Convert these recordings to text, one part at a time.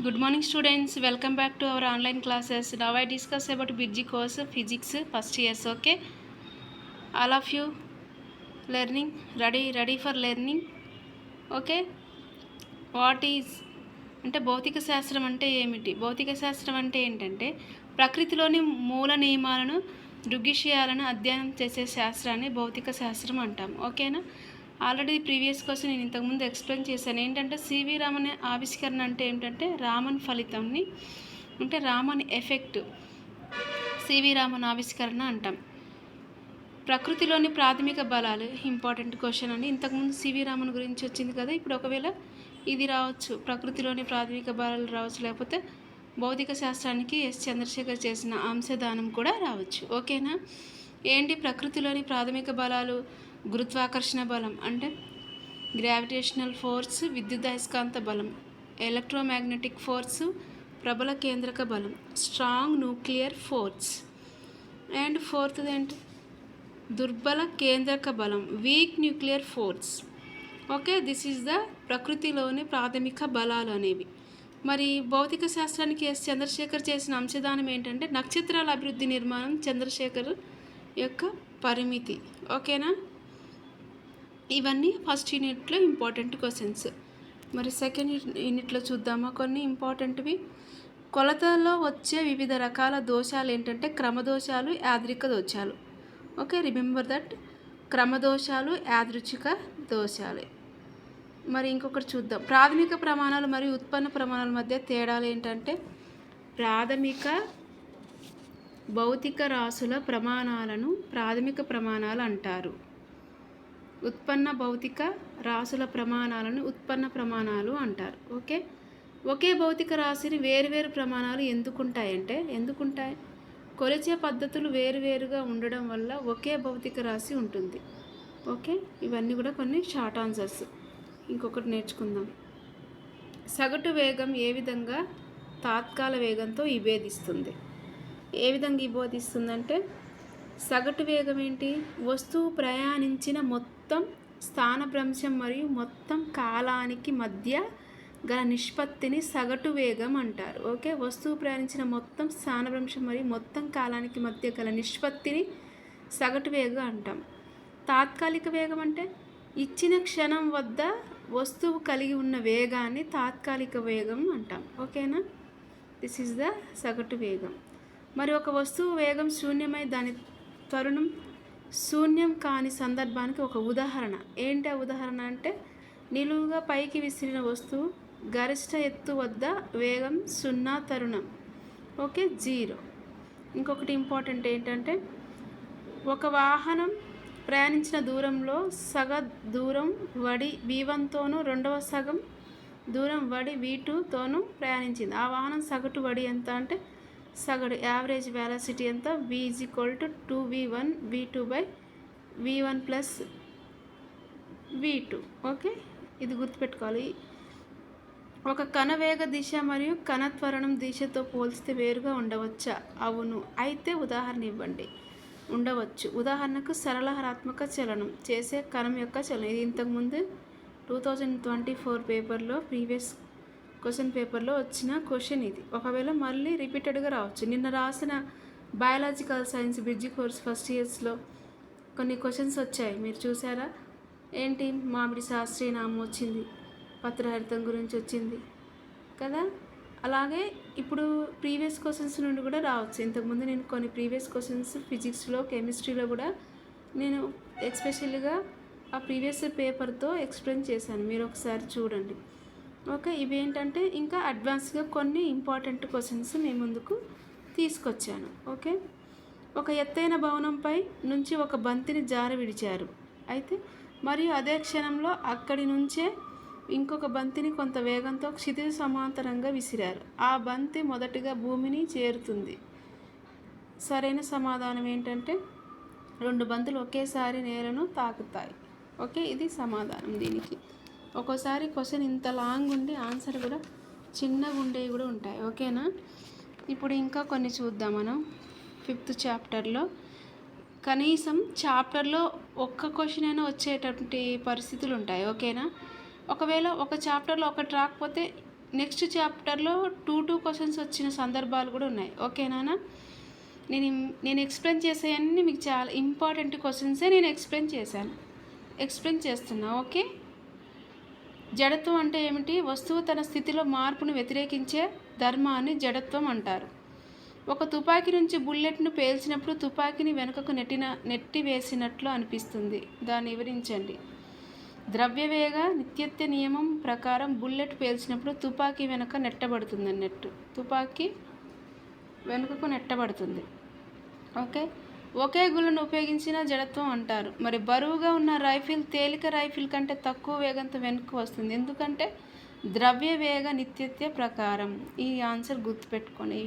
Good morning students, welcome back to our online classes. Now I discuss about BG course physics first years. Okay, all of you learning ready for learning. Okay, what is అంటే భౌతిక శాస్త్రం అంటే ఏమిటి? భౌతిక శాస్త్రం అంటే ఏంటంటే ప్రకృతిలోని మూల నియమాలను దృగ్విషయాలను అధ్యయనం చేసే శాస్త్రాన్ని భౌతిక శాస్త్రం అంటాం. ఓకేనా? ఆల్రెడీ ప్రీవియస్ క్వశ్చన్ నేను ఇంతకుముందు ఎక్స్ప్లెయిన్ చేశాను. ఏంటంటే సివి రామన్ ఆవిష్కరణ అంటే ఏంటంటే రామన్ ఫలితంని అంటే రామన్ ఎఫెక్ట్ సివి రామన్ ఆవిష్కరణ అంటాం. ప్రకృతిలోని ప్రాథమిక బలాలు ఇంపార్టెంట్ క్వశ్చన్ అండి. ఇంతకుముందు సివి రామన్ గురించి వచ్చింది కదా, ఇప్పుడు ఒకవేళ ఇది రావచ్చు, ప్రకృతిలోని ప్రాథమిక బలాలు రావచ్చు, లేకపోతే భౌతిక శాస్త్రానికి ఎస్ చంద్రశేఖర్ చేసిన అంశదానం కూడా రావచ్చు. ఓకేనా? ఏంటి ప్రకృతిలోని ప్రాథమిక బలాలు? గురుత్వాకర్షణ బలం అంటే గ్రావిటేషనల్ ఫోర్స్, విద్యుదయస్కాంత బలం, ఎలక్ట్రోమాగ్నెటిక్ ఫోర్స్, ప్రబల కేంద్రక బలం, స్ట్రాంగ్ న్యూక్లియర్ ఫోర్స్, అండ్ ఫోర్త్ది ఏంటి? దుర్బల కేంద్రక బలం, week nuclear force. Okay, this is the ప్రకృతిలోని ప్రాథమిక బలాలు అనేవి. మరి భౌతిక శాస్త్రానికి ఎస్ చంద్రశేఖర్ చేసిన అంశదానం ఏంటంటే నక్షత్రాల అభివృద్ధి నిర్మాణం, చంద్రశేఖర్ యొక్క పరిమితి. ఓకేనా? ఇవన్నీ ఫస్ట్ యూనిట్లో ఇంపార్టెంట్ క్వశ్చన్స్. మరి సెకండ్ యూనిట్లో చూద్దామా కొన్ని ఇంపార్టెంట్వి. కొలతల్లో వచ్చే వివిధ రకాల దోషాలు ఏంటంటే క్రమదోషాలు, యాదృచ్ఛిక దోషాలు. ఓకే, రిమెంబర్ దట్, క్రమదోషాలు, యాదృచ్ఛిక దోషాలు. మరి ఇంకొకటి చూద్దాం, ప్రాథమిక ప్రమాణాలు మరియు ఉత్పన్న ప్రమాణాల మధ్య తేడాలు ఏంటంటే ప్రాథమిక భౌతిక రాశుల ప్రమాణాలను ప్రాథమిక ప్రమాణాలు అంటారు, ఉత్పన్న భౌతిక రాశుల ప్రమాణాలను ఉత్పన్న ప్రమాణాలు అంటారు. ఓకే, ఒకే భౌతిక రాశిని వేరువేరు ప్రమాణాలు ఎందుకుంటాయి? కొలిచే పద్ధతులు వేరువేరుగా ఉండడం వల్ల ఒకే భౌతిక రాశి ఉంటుంది. ఓకే, ఇవన్నీ కూడా కొన్ని షార్ట్ ఆన్సర్స్. ఇంకొకటి నేర్చుకుందాం. సగటు వేగం ఏ విధంగా తాత్కాల వేగంతో విభేదిస్తుంది? అంటే సగటు వేగం ఏంటి? వస్తువు ప్రయాణించిన మొత్తం స్థానభ్రంశం మరియు మొత్తం కాలానికి మధ్య గల నిష్పత్తిని సగటు వేగం అంటారు. ఓకే, వస్తువు ప్రయాణించిన మొత్తం స్థానభ్రంశం మరియు మొత్తం కాలానికి మధ్య గల నిష్పత్తిని సగటు వేగం అంటాం. తాత్కాలిక వేగం అంటే ఇచ్చిన క్షణం వద్ద వస్తువు కలిగి ఉన్న వేగాన్ని తాత్కాలిక వేగం అంటాం. ఓకేనా? దిస్ ఈజ్ ద సగటు వేగం. మరి ఒక వస్తువు వేగం శూన్యమై దాని త్వరణం శూన్యం కాని సందర్భానికి ఒక ఉదాహరణ ఏంటి? ఆ ఉదాహరణ అంటే నిలువుగా పైకి విసిరిన వస్తువు గరిష్ట ఎత్తు వద్ద వేగం 0 తరుణం. ఓకే, 0. ఇంకొకటి ఇంపార్టెంట్ ఏంటంటే ఒక వాహనం ప్రయాణించిన దూరంలో సగ దూరం వడి v1తోనూ రెండవ సగం దూరం వడి v2తోనూ ప్రయాణించింది. ఆ వాహనం సగటు వడి ఎంత అంటే సగటు యావరేజ్ వెలాసిటీ ఎంత? v = 2v1 v2/v1 + v2. Okay, ఇది గుర్తుపెట్టుకోవాలి. ఒక కణ వేగ దిశ మరియు కణ త్వరణం దిశతో పోల్చితే వేరుగా ఉండవచ్చా? అవును. అయితే ఉదాహరణ ఇవ్వండి. ఉండవచ్చు. ఉదాహరణకు సరళహరాత్మక చలనం చేసే కణం యొక్క చలనం. ఇది ఇంతకుముందు 2024 పేపర్లో ప్రీవియస్ క్వశ్చన్ పేపర్లో వచ్చిన క్వశ్చన్ ఇది. ఒకవేళ మళ్ళీ రిపీటెడ్గా రావచ్చు. నిన్న రాసిన biological science bridge course first ఇయర్స్లో కొన్ని క్వశ్చన్స్ వచ్చాయి, మీరు చూసారా? ఏంటి? మామిడి శాస్త్రీయ నామం వచ్చింది, పత్రహరితం గురించి వచ్చింది కదా. అలాగే ఇప్పుడు ప్రీవియస్ క్వశ్చన్స్ నుండి కూడా రావచ్చు. ఇంతకుముందు నేను కొన్ని ప్రీవియస్ క్వశ్చన్స్ ఫిజిక్స్లో, కెమిస్ట్రీలో కూడా నేను ఎస్పెషల్గా ఆ ప్రీవియస్ పేపర్తో ఎక్స్ప్లెయిన్ చేశాను, మీరు ఒకసారి చూడండి. ఓకే, ఇవి ఏంటంటే ఇంకా అడ్వాన్స్గా కొన్ని ఇంపార్టెంట్ క్వశ్చన్స్ మీ ముందుకు తీసుకొచ్చాను. ఓకే, ఒక ఎత్తైన భవనంపై నుంచి ఒక బంతిని జారి విడిచారు. అయితే మరియు అదే క్షణంలో అక్కడి నుంచే ఇంకొక బంతిని కొంత వేగంతో క్షితిజ సమాంతరంగా విసిరారు. ఆ బంతి మొదటిగా భూమిని చేరుతుంది. సరైన సమాధానం ఏంటంటే 2 బంతులు ఒకేసారి నేలను తాకుతాయి. ఓకే, ఇది సమాధానం దీనికి. ఒక్కోసారి క్వశ్చన్ ఇంత లాంగ్ ఉండి ఆన్సర్ కూడా చిన్నగా ఉండేవి కూడా ఉంటాయి. ఓకేనా? ఇప్పుడు ఇంకా కొన్ని చూద్దాం మనం. 5th చాప్టర్లో కనీసం చాప్టర్లో ఒక్క క్వశ్చన్ అయినా వచ్చేటటువంటి పరిస్థితులు ఉంటాయి. ఓకేనా? ఒకవేళ ఒక చాప్టర్లో ఒకటి రాకపోతే నెక్స్ట్ చాప్టర్లో 2 క్వశ్చన్స్ వచ్చిన సందర్భాలు కూడా ఉన్నాయి. ఓకేనా? నేను ఎక్స్ప్లెయిన్ చేసేవన్నీ మీకు చాలా ఇంపార్టెంట్ క్వశ్చన్సే నేను ఎక్స్ప్లెయిన్ చేస్తున్నా. ఓకే. జడత్వం అంటే ఏమిటి? వస్తువు తన స్థితిలో మార్పును వ్యతిరేకించే ధర్మాన్ని జడత్వం అంటారు. ఒక తుపాకీ నుంచి బుల్లెట్ను పేల్చినప్పుడు తుపాకీని వెనుకకు నెట్టివేసినట్లు అనిపిస్తుంది. దాన్ని వివరించండి. ద్రవ్యవేగ నిత్యత్వ నియమం ప్రకారం బుల్లెట్ పేల్చినప్పుడు తుపాకీ వెనుక నెట్టబడుతుంది అన్నట్టు. తుపాకీ వెనుకకు నెట్టబడుతుంది. ఓకే. ఒకే గుళ్ళను ఉపయోగించిన జడత్వం అంటారు. మరి బరువుగా ఉన్న రైఫిల్ తేలిక రైఫిల్ కంటే తక్కువ వేగంతో వెనక్కి వస్తుంది. ఎందుకంటే ద్రవ్య వేగ నిత్యత్వ ప్రకారం. ఈ ఆన్సర్ గుర్తుపెట్టుకోండి.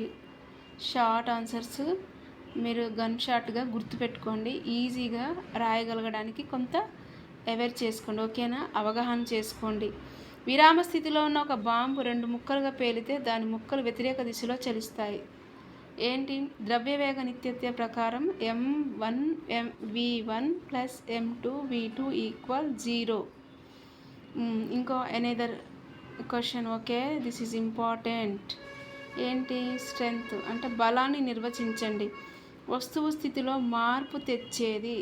షార్ట్ ఆన్సర్స్ మీరు గన్ షాట్గా గుర్తుపెట్టుకోండి. ఈజీగా రాయగలగడానికి కొంత అవేర్ చేసుకోండి. ఓకేనా? అవగాహన చేసుకోండి. విరామ స్థితిలో ఉన్న ఒక బాంబు 2 ముక్కలుగా పేలితే దాని ముక్కలు వ్యతిరేక దిశలో చలిస్తాయి. ఏంటి? ద్రవ్యవేగ నిత్యత్వ ప్రకారం m1 v1 plus m2 v2 equal 0. ఇంకో another question. Okay, this is important. ఏంటి? స్ట్రెంగ్త్ అంటే బలాన్ని నిర్వచించండి. వస్తువు స్థితిలో మార్పు తెచ్చేది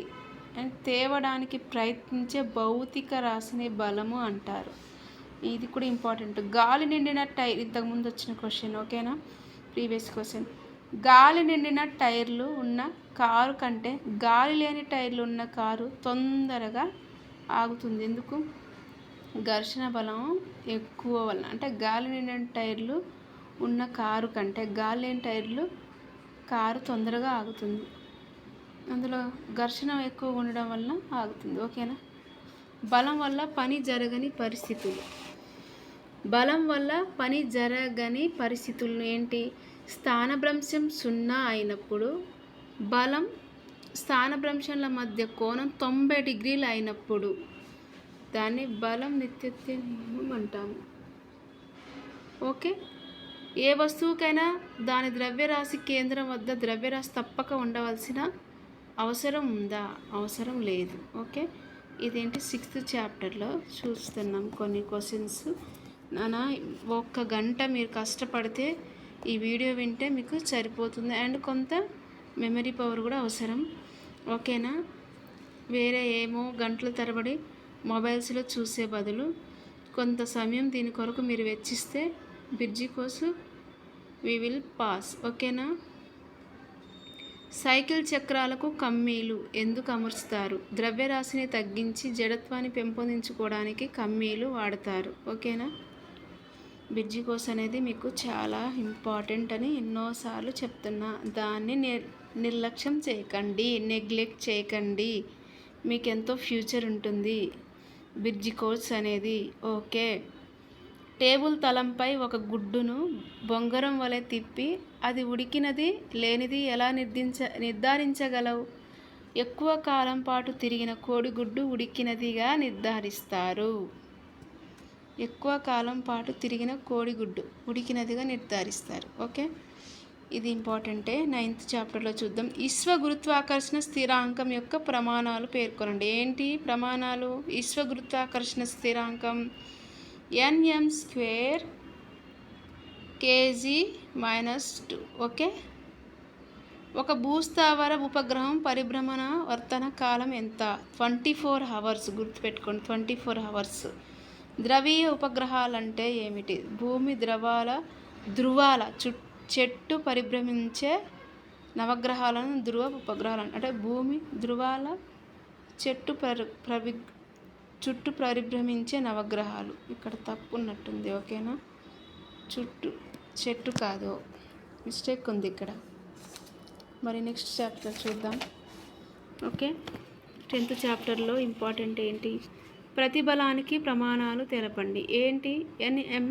అండ్ తేవడానికి ప్రయత్నించే భౌతిక రాశిని బలము అంటారు. ఇది కూడా ఇంపార్టెంట్. గాలి నిండిన టైర్, ఇంతకుముందు వచ్చిన క్వశ్చన్. ఓకేనా? Previous question. గాలి నిండిన టైర్లు ఉన్న కారు కంటే గాలి లేని టైర్లు ఉన్న కారు తొందరగా ఆగుతుంది. ఎందుకు? ఘర్షణ బలం ఎక్కువ వల్ల. అంటే గాలి నిండిన టైర్లు ఉన్న కారు కంటే గాలి లేని టైర్లు కారు తొందరగా ఆగుతుంది. అందులో ఘర్షణ ఎక్కువ ఉండడం వల్ల ఆగుతుంది. ఓకేనా? బలం వల్ల పని జరగని పరిస్థితులు. బలం వల్ల పని జరగని పరిస్థితులు ఏంటి? స్థానభ్రంశం 0 అయినప్పుడు, బలం స్థానభ్రంశంల మధ్య కోణం 90 డిగ్రీలు అయినప్పుడు దాన్ని బలం నిత్యత్వ నియమం అంటాము. ఓకే. ఏ వస్తువుకైనా దాని ద్రవ్యరాశి కేంద్రం వద్ద ద్రవ్యరాశి తప్పక ఉండవలసిన అవసరం ఉందా? అవసరం లేదు. ఓకే. ఇదేంటి? 6th చాప్టర్లో చూస్తున్నాం కొన్ని క్వశ్చన్స్. నానా 1 గంట మీరు కష్టపడితే ఈ వీడియో వింటే మీకు సరిపోతుంది. అండ్ కొంత మెమరీ పవర్ కూడా అవసరం. ఓకేనా? వేరే ఏమో గంటల తరబడి మొబైల్స్లో చూసే బదులు కొంత సమయం దీని కొరకు మీరు వెచ్చిస్తే బ్రిడ్జి కోసం వి విల్ పాస్. ఓకేనా? సైకిల్ చక్రాలకు కమ్మీలు ఎందుకు అమర్చుతారు? ద్రవ్యరాశిని తగ్గించి జడత్వాన్ని పెంపొందించుకోవడానికి కమ్మీలు వాడతారు. ఓకేనా? బ్రిడ్జి కోర్స్ అనేది మీకు చాలా ఇంపార్టెంట్ అని ఎన్నోసార్లు చెప్తున్నా. దాన్ని నిర్లక్ష్యం చేయకండి, నెగ్లెక్ట్ చేయకండి. మీకు ఎంతో ఫ్యూచర్ ఉంటుంది బ్రిడ్జి కోర్స్ అనేది. ఓకే. టేబుల్ తలంపై ఒక గుడ్డును బొంగరం వలె తిప్పి అది ఉడికినది లేనిది ఎలా నిర్ధారించగలవు? ఎక్కువ కాలం పాటు తిరిగిన కోడిగుడ్డు ఉడికినదిగా నిర్ధారిస్తారు. ఎక్కువ కాలం పాటు తిరిగిన కోడిగుడ్డు ఉడికినదిగా నిర్ధారిస్తారు. ఓకే. ఇది ఇంపార్టెంటే. 9th చాప్టర్లో చూద్దాం. విశ్వ గురుత్వాకర్షణ స్థిరాంకం యొక్క ప్రమాణాలు పేర్కొనండి. ఏంటి ప్రమాణాలు? విశ్వ గురుత్వాకర్షణ స్థిరాంకం nm² kg-2. ఓకే. ఒక భూస్థావర ఉపగ్రహం పరిభ్రమణ వర్తన కాలం ఎంత? 24 hours. గుర్తుపెట్టుకోండి, 24 hours. ద్రవీయ ఉపగ్రహాలంటే ఏమిటి? భూమి ధృవాల చెట్టు పరిభ్రమించే నవగ్రహాలను ధృవ ఉపగ్రహాలు అంటే భూమి ధృవాల చుట్టూ పరిభ్రమించే నవగ్రహాలు. ఇక్కడ తప్పు ఉన్నట్టుంది. ఓకేనా? చెట్టు కాదు, మిస్టేక్ ఉంది ఇక్కడ. మరి నెక్స్ట్ చాప్టర్ చూద్దాం. ఓకే. 10th చాప్టర్లో ఇంపార్టెంట్ ఏంటి? ప్రతిబలానికి ప్రమాణాలు తెలపండి. ఏంటి? nm²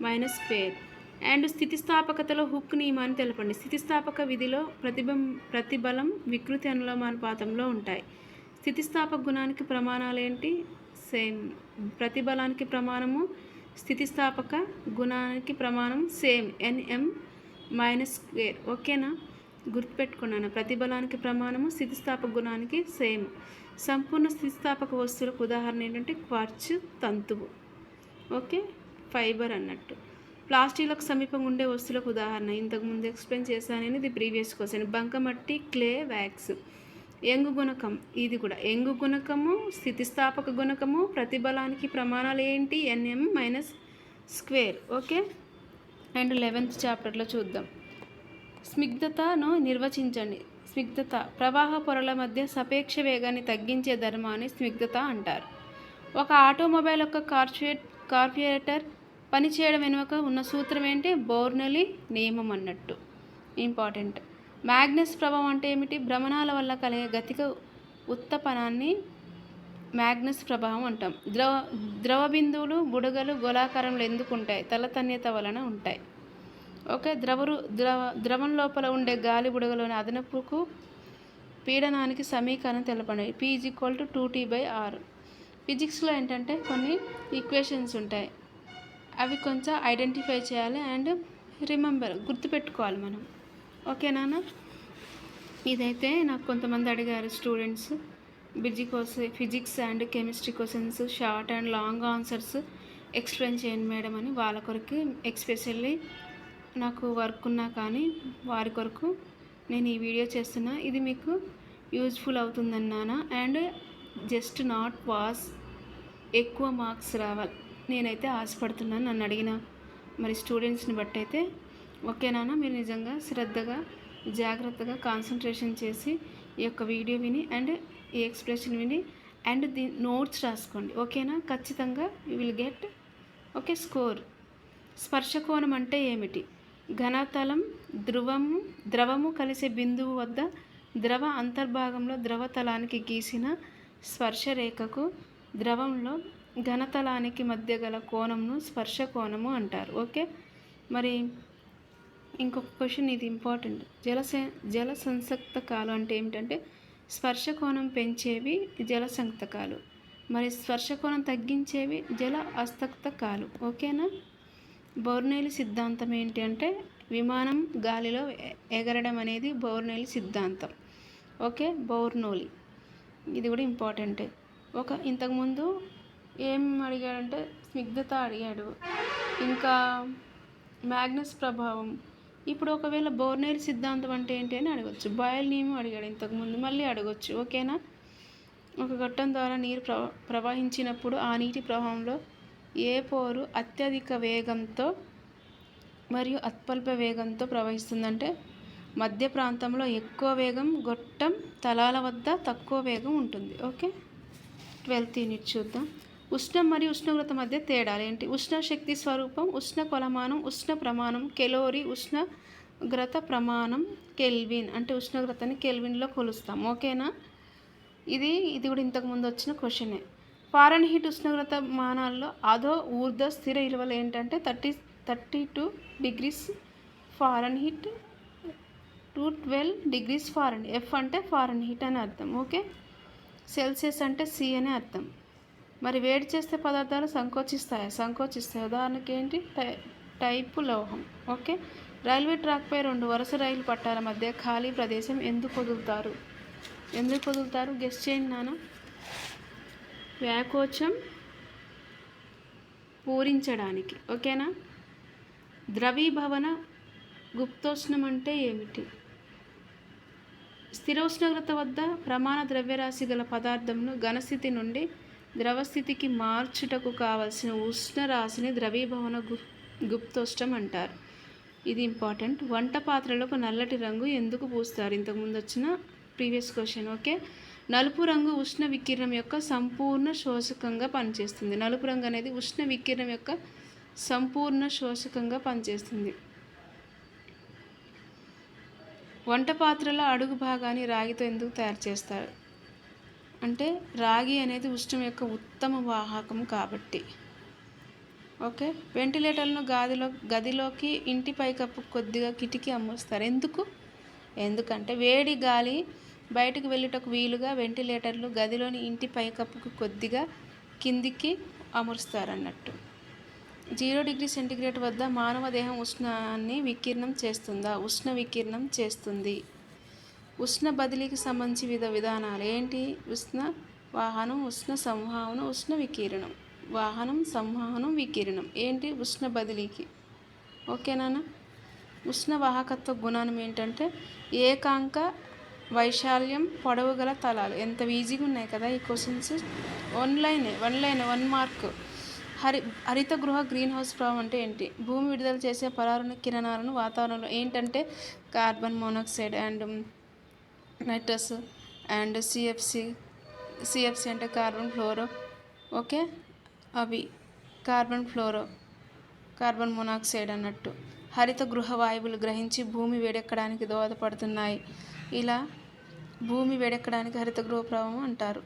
-² అండ్ స్థితిస్థాపకతలో హుక్ నియమాన్ని తెలపండి. స్థితిస్థాపక విధిలో ప్రతిబలం వికృతి అనులోమానుపాతంలో ఉంటాయి. స్థితిస్థాపక గుణానికి ప్రమాణాలు ఏంటి? సేమ్. ప్రతిబలానికి ప్రమాణము, స్థితిస్థాపక గుణానికి ప్రమాణం సేమ్, nm-². ఓకేనా? గుర్తుపెట్టుకున్నాను. ప్రతిబలానికి ప్రమాణము, స్థితిస్థాపక గుణానికి సేమ్. సంపూర్ణ స్థితిస్థాపక వస్తువులకు ఉదాహరణ ఏంటంటే క్వార్ట్జ్ తంతువు. ఓకే. ఫైబర్ అన్నట్టు. ప్లాస్టిక్లకు సమీపంగా ఉండే వస్తువులకు ఉదాహరణ ఇంతకుముందు ఎక్స్ప్లెయిన్ చేశాను నేను, ఇది ప్రీవియస్ క్వశ్చన్. బంకమట్టి, క్లే, వ్యాక్స్. ఎంగు గుణకం, ఇది కూడా ఎంగు గుణకము, స్థితిస్థాపక గుణకము, ప్రతిబలానికి ప్రమాణాలు ఏంటి, NM - ఓకే. అండ్ 11th చాప్టర్లో చూద్దాం. స్నిగ్ధతను నిర్వచించండి. స్నిగ్ధత ప్రవాహ పొరల మధ్య సాపేక్ష వేగాన్ని తగ్గించే ధర్మాన్ని స్నిగ్ధత అంటారు. ఒక ఆటోమొబైల్ యొక్క కార్బొరేటర్ పనిచేయడం వెనుక ఉన్న సూత్రం ఏంటి, బోర్నౌలి నియమం అన్నట్టు. ఇంపార్టెంట్. మ్యాగ్నస్ ప్రభావం అంటే ఏమిటి, భ్రమణాల వల్ల కలిగే గతిక ఉత్తపనాన్ని మ్యాగ్నస్ ప్రభావం అంటాం. ద్రవ బిందువులు బుడగలు గోళాకారంలో ఎందుకు ఉంటాయి, తలతన్యత వలన ఉంటాయి. ఓకే. ద్రవం లోపల ఉండే గాలి బుడగలోని అదనపుకు పీడనానికి సమీకరణం తెలపండి. P = 2T/R. ఫిజిక్స్లో ఏంటంటే కొన్ని ఈక్వేషన్స్ ఉంటాయి, అవి కొంచెం ఐడెంటిఫై చేయాలి అండ్ గుర్తుపెట్టుకోవాలి మనం. ఓకేనా. ఇదైతే నాకు కొంతమంది అడిగారు students, physics and chemistry questions short and long answers explain చేయండి మేడం అని. వాళ్ళ కొరకు ఎక్స్పెషల్లీ నాకు వర్క్ ఉన్నా కానీ వారి కొరకు నేను ఈ వీడియో చేస్తున్నా. ఇది మీకు యూజ్ఫుల్ అవుతుందన్నానా. అండ్ జస్ట్ నాట్ పాస్, ఎక్కువ మార్క్స్ రావాలి నేనైతే ఆశపడుతున్నాను నన్ను అడిగిన మరి స్టూడెంట్స్ని బట్టి అయితే. ఓకేనా. మీరు నిజంగా శ్రద్ధగా జాగ్రత్తగా కాన్సన్ట్రేషన్ చేసి ఈ యొక్క వీడియో విని అండ్ ఈ ఎక్స్ప్రెషన్ విని అండ్ నోట్స్ రాసుకోండి. ఓకేనా. ఖచ్చితంగా you will get okay score. స్పర్శకోణం అంటే ఏమిటి, ఘనతలం ద్రవము కలిసే బిందువు వద్ద ద్రవ అంతర్భాగంలో ద్రవతలానికి గీసిన స్పర్శరేఖకు ద్రవంలో ఘనతలానికి మధ్య గల కోణంను స్పర్శ కోణము అంటారు. ఓకే. మరి ఇంకొక క్వశ్చన్, ఇది ఇంపార్టెంట్. జల సంసక్తకాలు అంటే ఏమిటంటే స్పర్శ కోణం పెంచేవి జల సంక్తకాలు, మరి స్పర్శ కోణం తగ్గించేవి జల అస్తక్తకాలు. ఓకేనా. బోర్నౌలి సిద్ధాంతం ఏంటి అంటే విమానం గాలిలో ఎగరడం అనేది బోర్నౌలి సిద్ధాంతం. ఓకే. బోర్నౌలి ఇది కూడా ఇంపార్టెంటే. ఇంతకుముందు ఏం అడిగాడంటే స్నిగ్ధత అడిగాడు, ఇంకా మ్యాగ్నస్ ప్రభావం. ఇప్పుడు ఒకవేళ బోర్నౌలి సిద్ధాంతం అంటే ఏంటి అని అడగచ్చు. బాయిల్ నియమం అడిగాడు ఇంతకుముందు, మళ్ళీ అడగచ్చు. ఓకేనా. ఒక ఘట్టం ద్వారా నీరు ప్రవహించినప్పుడు ఆ నీటి ప్రవాహంలో ఏ పోరు అత్యధిక వేగంతో మరియు అత్యల్ప వేగంతో ప్రవహిస్తుందంటే మధ్య ప్రాంతంలో ఎక్కువ వేగం, గొట్టం తలాల వద్ద తక్కువ వేగం ఉంటుంది. ఓకే. 12th యూనిట్ చూద్దాం. ఉష్ణం మరియు ఉష్ణోగ్రత మధ్య తేడాలు ఏంటి, ఉష్ణ శక్తి స్వరూపం, ఉష్ణ కొలమానం, ఉష్ణ ప్రమాణం, కెలోరీ, ఉష్ణోగ్రత ప్రమాణం, కెల్విన్ అంటే ఉష్ణోగ్రతని కెల్విన్లో కొలుస్తాం. ఓకేనా. ఇది కూడా ఇంతకుముందు వచ్చిన క్వశ్చనే. ఫారెన్హీట్ ఉష్ణోగ్రత మానాల్లో ఊర్ధ్వ స్థిర విలువలు ఏంటంటే 32 degrees Fahrenheit to 12 degrees Fahrenheit. F అంటే ఫారెన్హీట్ అని అర్థం. ఓకే. సెల్సియస్ అంటే C అని అర్థం. మరి వేడి చేస్తే పదార్థాలు సంకోచిస్తాయి. ఉదాహరణకి ఏంటి, టైపు లోహం. ఓకే. రైల్వే ట్రాక్పై 2 వరుస రైలు పట్టాల మధ్య ఖాళీ ప్రదేశం ఎందుకు వదులుతారు గెస్ చేయండి నాన్న. వ్యాకోచం పూరించడానికి. ఓకేనా. ద్రవీభవన గుప్తోష్ణం అంటే ఏమిటి, స్థిర ఉష్ణోగ్రత వద్ద ప్రమాణ ద్రవ్యరాశి గల పదార్థంను ఘనస్థితి నుండి ద్రవస్థితికి మార్చుటకు కావలసిన ఉష్ణరాశిని ద్రవీభవన గుప్తోష్ణం అంటారు. ఇది ఇంపార్టెంట్. వంట పాత్రలకు నల్లటి రంగు ఎందుకు పూస్తారు, ఇంతకుముందు వచ్చిన ప్రీవియస్ క్వశ్చన్. ఓకే. నలుపు రంగు ఉష్ణ వికిరణం యొక్క సంపూర్ణ శోషకంగా పనిచేస్తుంది. నలుపు రంగు అనేది ఉష్ణ వికిరణం యొక్క సంపూర్ణ శోషకంగా పనిచేస్తుంది. వంట పాత్రల అడుగు భాగాన్ని రాగితో ఎందుకు తయారు చేస్తారు అంటే రాగి అనేది ఉష్ణం యొక్క ఉత్తమ వాహకం కాబట్టి. ఓకే. వెంటిలేటర్లను గదిలోకి ఇంటి పైకప్పు కొద్దిగా కిటికీ అమరుస్తారు. ఎందుకంటే వేడి గాలి బయటకు వెళ్ళుటకు వీలుగా వెంటిలేటర్లు గదిలోని ఇంటి పైకప్పుకు కొద్దిగా కిందికి అమరుస్తారన్నట్టు. 0 డిగ్రీ సెంటీగ్రేడ్ వద్ద మానవ దేహం ఉష్ణాన్ని వికిరణం చేస్తుందా, ఉష్ణ వికిరణం చేస్తుంది. ఉష్ణ బదిలీకి సంబంధించి విధానాలు ఏంటి, ఉష్ణ వాహనం, ఉష్ణ సంవహనం, ఉష్ణ వికిరణం. వాహనం, సంవహనం, వికిరణం. ఏంటి? ఉష్ణ బదిలీకి. ఓకేనా? ఉష్ణ వాహకత్వ గుణానం ఏంటంటే ఏకాంక వైశాల్యం, పొడవు గల తలాలు. ఎంత ఈజీగా ఉన్నాయి కదా ఈ క్వశ్చన్స్. One line 1 mark. హరిత గృహ గ్రీన్ హౌస్ ప్రభావం అంటే ఏంటి? భూమి విడుదల చేసే పరారుణ కిరణాలను వాతావరణంలో ఏంటంటే carbon monoxide and nitrous and CFC అంటే కార్బన్ ఫ్లోరో. ఓకే, అవి కార్బన్ మోనాక్సైడ్ అన్నట్టు. హరిత గృహ వాయువులు గ్రహించి భూమి వేడెక్కడానికి దోహదపడుతున్నాయి. ఇలా భూమి వేడెక్కడానికి హరిత గృహ ప్రభావం అంటారు.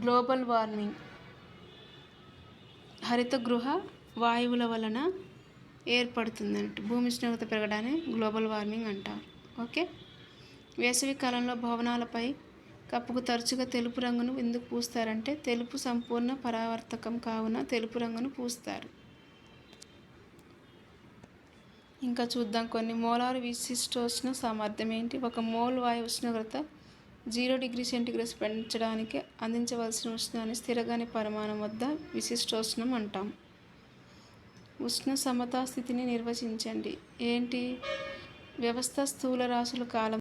గ్లోబల్ వార్మింగ్ హరిత గృహ వాయువుల వలన ఏర్పడుతుంది అన్నట్టు. భూమి ఉష్ణోగ్రత పెరగడాన్ని గ్లోబల్ వార్మింగ్ అంటారు. ఓకే, వేసవి కాలంలో భవనాలపై కప్పుకు తరచుగా తెలుపు రంగును ఎందుకు పూస్తారంటే తెలుపు సంపూర్ణ పరావర్తకం కావున తెలుపు రంగును పూస్తారు. ఇంకా చూద్దాం కొన్ని. మోలార్ విశిష్టోష్ణ సామర్థ్యం ఏంటి? 1 మోల్ వాయు ఉష్ణోగ్రత 0 డిగ్రీ సెంటీగ్రేడ్ పెంచడానికి అందించవలసిన ఉష్ణాన్ని స్థిరగాని పరిమాణం వద్ద విశిష్టోష్ణం అంటాం. ఉష్ణ సమతా స్థితిని నిర్వచించండి. ఏంటి? వ్యవస్థ స్థూల రాశుల కాలం